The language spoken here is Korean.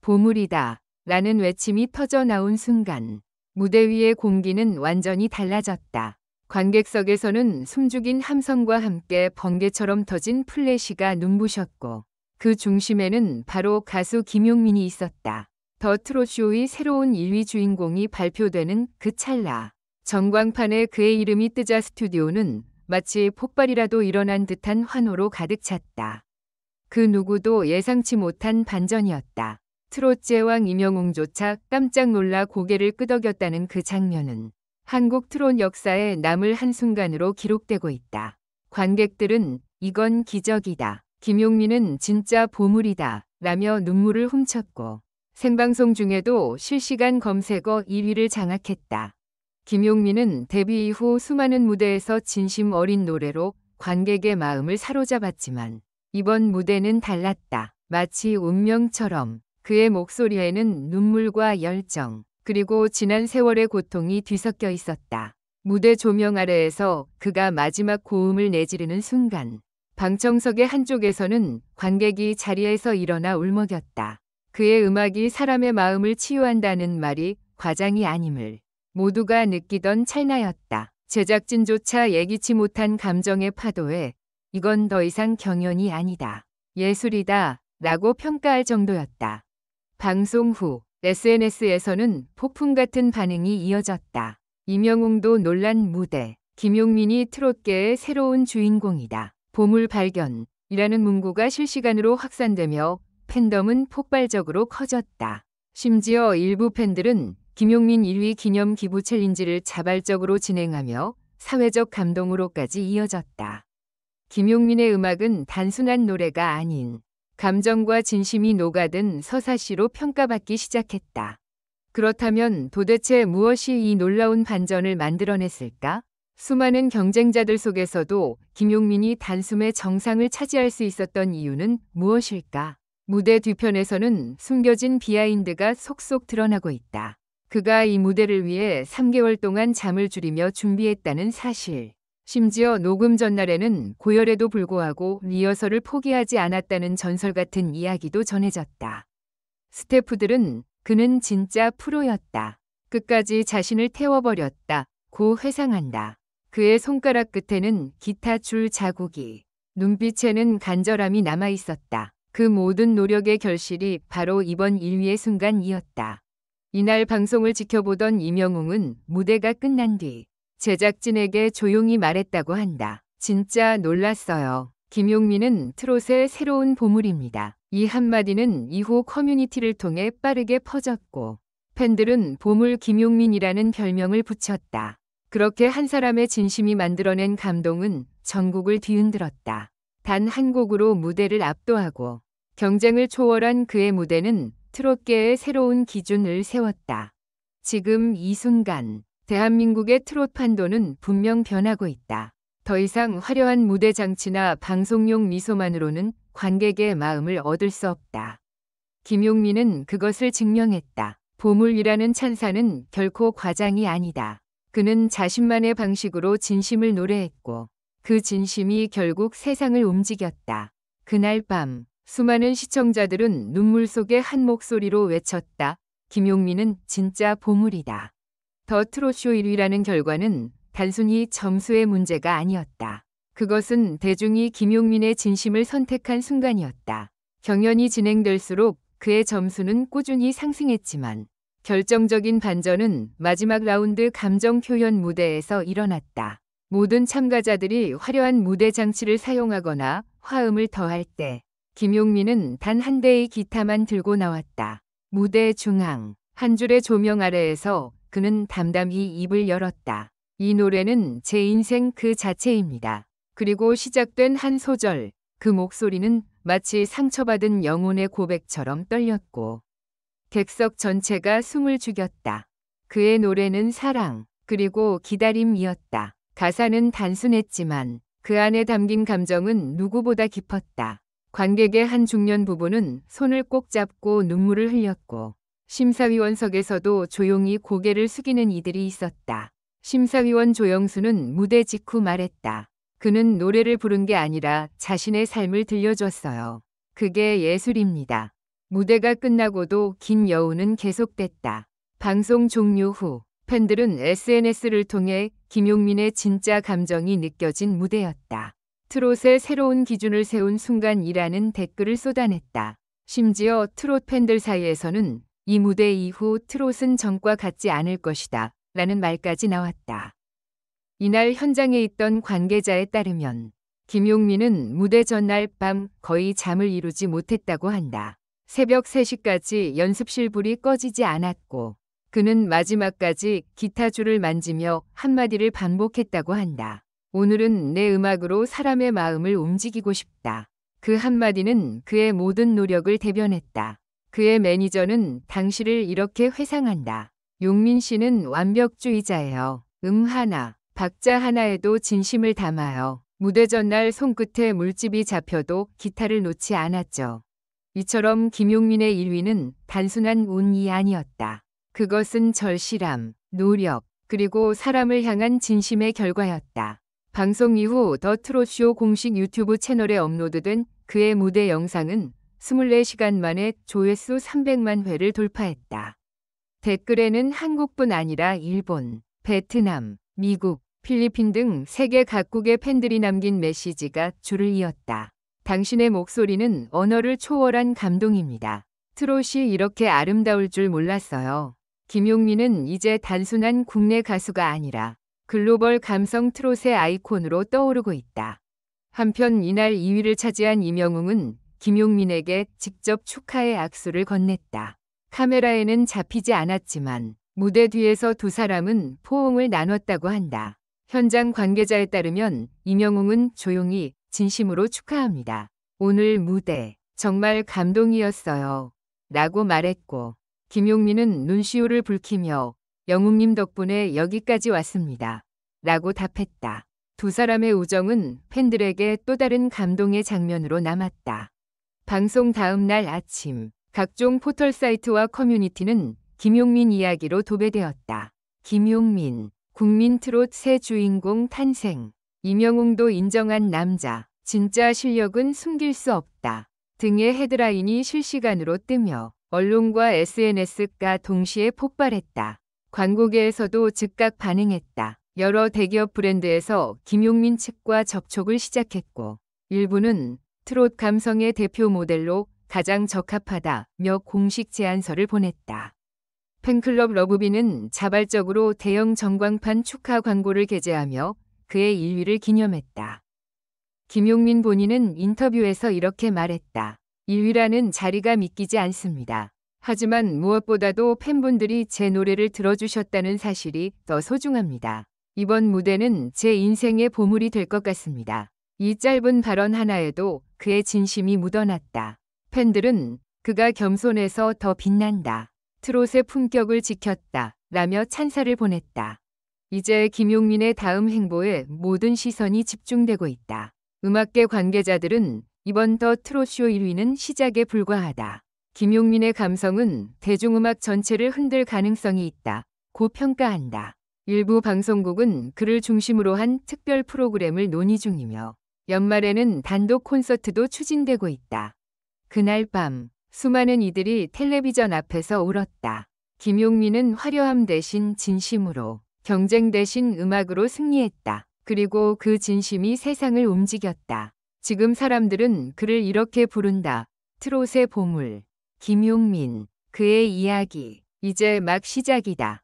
보물이다 라는 외침이 터져 나온 순간 무대 위의 공기는 완전히 달라졌다. 관객석에서는 숨죽인 함성과 함께 번개처럼 터진 플래시가 눈부셨고 그 중심에는 바로 가수 김용민이 있었다. 더 트롯쇼의 새로운 1위 주인공이 발표되는 그 찰나 전광판에 그의 이름이 뜨자 스튜디오는 마치 폭발이라도 일어난 듯한 환호로 가득 찼다. 그 누구도 예상치 못한 반전이었다. 트롯 제왕 임영웅조차 깜짝 놀라 고개를 끄덕였다는 그 장면은 한국 트롯 역사에 남을 한순간으로 기록되고 있다. 관객들은 이건 기적이다. 김용민은 진짜 보물이다. 라며 눈물을 훔쳤고 생방송 중에도 실시간 검색어 1위를 장악했다. 김용민은 데뷔 이후 수많은 무대에서 진심 어린 노래로 관객의 마음을 사로잡았지만 이번 무대는 달랐다. 마치 운명처럼 그의 목소리에는 눈물과 열정 그리고 지난 세월의 고통이 뒤섞여 있었다. 무대 조명 아래에서 그가 마지막 고음을 내지르는 순간 방청석의 한쪽에서는 관객이 자리에서 일어나 울먹였다. 그의 음악이 사람의 마음을 치유한다는 말이 과장이 아님을 모두가 느끼던 찰나였다. 제작진조차 예기치 못한 감정의 파도에 이건 더 이상 경연이 아니다. 예술이다 라고 평가할 정도였다. 방송 후 SNS에서는 폭풍 같은 반응이 이어졌다. 임영웅도 놀란 무대, 김용민이 트롯계의 새로운 주인공이다. 보물 발견이라는 문구가 실시간으로 확산되며 팬덤은 폭발적으로 커졌다. 심지어 일부 팬들은 김용민 1위 기념 기부 챌린지를 자발적으로 진행하며 사회적 감동으로까지 이어졌다. 김용민의 음악은 단순한 노래가 아닌 감정과 진심이 녹아든 서사시로 평가받기 시작했다. 그렇다면 도대체 무엇이 이 놀라운 반전을 만들어냈을까? 수많은 경쟁자들 속에서도 김용민이 단숨에 정상을 차지할 수 있었던 이유는 무엇일까? 무대 뒤편에서는 숨겨진 비하인드가 속속 드러나고 있다. 그가 이 무대를 위해 3개월 동안 잠을 줄이며 준비했다는 사실. 심지어 녹음 전날에는 고열에도 불구하고 리허설을 포기하지 않았다는 전설 같은 이야기도 전해졌다. 스태프들은 그는 진짜 프로였다. 끝까지 자신을 태워버렸다. 고 회상한다. 그의 손가락 끝에는 기타 줄 자국이, 눈빛에는 간절함이 남아있었다. 그 모든 노력의 결실이 바로 이번 1위의 순간이었다. 이날 방송을 지켜보던 임영웅은 무대가 끝난 뒤 제작진에게 조용히 말했다고 한다. 진짜 놀랐어요. 김용민은 트롯의 새로운 보물입니다. 이 한마디는 이후 커뮤니티를 통해 빠르게 퍼졌고 팬들은 보물 김용민이라는 별명을 붙였다. 그렇게 한 사람의 진심이 만들어낸 감동은 전국을 뒤흔들었다. 단 한 곡으로 무대를 압도하고 경쟁을 초월한 그의 무대는 트롯계의 새로운 기준을 세웠다. 지금 이 순간 대한민국의 트롯 판도는 분명 변하고 있다. 더 이상 화려한 무대 장치나 방송용 미소만으로는 관객의 마음을 얻을 수 없다. 김용민은 그것을 증명했다. 보물이라는 찬사는 결코 과장이 아니다. 그는 자신만의 방식으로 진심을 노래했고 그 진심이 결국 세상을 움직였다. 그날 밤 수많은 시청자들은 눈물 속에 한 목소리로 외쳤다. 김용민은 진짜 보물이다. 더 트롯쇼 1위라는 결과는 단순히 점수의 문제가 아니었다. 그것은 대중이 김용민의 진심을 선택한 순간이었다. 경연이 진행될수록 그의 점수는 꾸준히 상승했지만 결정적인 반전은 마지막 라운드 감정 표현 무대에서 일어났다. 모든 참가자들이 화려한 무대 장치를 사용하거나 화음을 더할 때 김용민은 단 한 대의 기타만 들고 나왔다. 무대 중앙 한 줄의 조명 아래에서 그는 담담히 입을 열었다. 이 노래는 제 인생 그 자체입니다. 그리고 시작된 한 소절, 그 목소리는 마치 상처받은 영혼의 고백처럼 떨렸고 객석 전체가 숨을 죽였다. 그의 노래는 사랑, 그리고 기다림이었다. 가사는 단순했지만 그 안에 담긴 감정은 누구보다 깊었다. 관객의 한 중년 부부는 손을 꼭 잡고 눈물을 흘렸고 심사위원석에서도 조용히 고개를 숙이는 이들이 있었다. 심사위원 조영수는 무대 직후 말했다. 그는 노래를 부른 게 아니라 자신의 삶을 들려줬어요. 그게 예술입니다. 무대가 끝나고도 긴 여운은 계속됐다. 방송 종료 후 팬들은 SNS를 통해 김용민의 진짜 감정이 느껴진 무대였다. 트롯의 새로운 기준을 세운 순간이라는 댓글을 쏟아냈다. 심지어 트롯 팬들 사이에서는 이 무대 이후 트롯은 전과 같지 않을 것이다 라는 말까지 나왔다. 이날 현장에 있던 관계자에 따르면 김용민은 무대 전날 밤 거의 잠을 이루지 못했다고 한다. 새벽 3시까지 연습실 불이 꺼지지 않았고 그는 마지막까지 기타줄을 만지며 한마디를 반복했다고 한다. 오늘은 내 음악으로 사람의 마음을 움직이고 싶다. 그 한마디는 그의 모든 노력을 대변했다. 그의 매니저는 당시를 이렇게 회상한다. 용민 씨는 완벽주의자예요. 하나, 박자 하나에도 진심을 담아요. 무대 전날 손끝에 물집이 잡혀도 기타를 놓지 않았죠. 이처럼 김용민의 1위는 단순한 운이 아니었다. 그것은 절실함, 노력, 그리고 사람을 향한 진심의 결과였다. 방송 이후 더 트롯쇼 공식 유튜브 채널에 업로드된 그의 무대 영상은 24시간 만에 조회수 300만 회를 돌파했다. 댓글에는 한국뿐 아니라 일본, 베트남, 미국, 필리핀 등 세계 각국의 팬들이 남긴 메시지가 줄을 이었다. 당신의 목소리는 언어를 초월한 감동입니다. 트롯이 이렇게 아름다울 줄 몰랐어요. 김용민은 이제 단순한 국내 가수가 아니라 글로벌 감성 트롯의 아이콘으로 떠오르고 있다. 한편 이날 2위를 차지한 임영웅은 김용민에게 직접 축하의 악수를 건넸다. 카메라에는 잡히지 않았지만 무대 뒤에서 두 사람은 포옹을 나눴다고 한다. 현장 관계자에 따르면 임영웅은 조용히 진심으로 축하합니다. 오늘 무대 정말 감동이었어요. 라고 말했고 김용민은 눈시울을 붉히며 영웅님 덕분에 여기까지 왔습니다. 라고 답했다. 두 사람의 우정은 팬들에게 또 다른 감동의 장면으로 남았다. 방송 다음 날 아침 각종 포털 사이트와 커뮤니티는 김용민 이야기로 도배되었다. 김용민, 국민 트롯 새 주인공 탄생. 임영웅도 인정한 남자. 진짜 실력은 숨길 수 없다. 등의 헤드라인이 실시간으로 뜨며 언론과 SNS가 동시에 폭발했다. 광고계에서도 즉각 반응했다. 여러 대기업 브랜드에서 김용민 측과 접촉을 시작했고 일부는 트롯 감성의 대표 모델로 가장 적합하다며 공식 제안서를 보냈다. 팬클럽 러브비는 자발적으로 대형 전광판 축하 광고를 게재하며 그의 1위를 기념했다. 김용민 본인은 인터뷰에서 이렇게 말했다. 1위라는 자리가 믿기지 않습니다. 하지만 무엇보다도 팬분들이 제 노래를 들어주셨다는 사실이 더 소중합니다. 이번 무대는 제 인생의 보물이 될 것 같습니다. 이 짧은 발언 하나에도 그의 진심이 묻어났다. 팬들은 그가 겸손해서 더 빛난다. 트롯의 품격을 지켰다. 라며 찬사를 보냈다. 이제 김용민의 다음 행보에 모든 시선이 집중되고 있다. 음악계 관계자들은 이번 더 트롯쇼 1위는 시작에 불과하다. 김용민의 감성은 대중음악 전체를 흔들 가능성이 있다. 고 평가한다. 일부 방송국은 그를 중심으로 한 특별 프로그램을 논의 중이며 연말에는 단독 콘서트도 추진되고 있다. 그날 밤 수많은 이들이 텔레비전 앞에서 울었다. 김용민은 화려함 대신 진심으로, 경쟁 대신 음악으로 승리했다. 그리고 그 진심이 세상을 움직였다. 지금 사람들은 그를 이렇게 부른다. 트롯의 보물. 김용민. 그의 이야기. 이제 막 시작이다.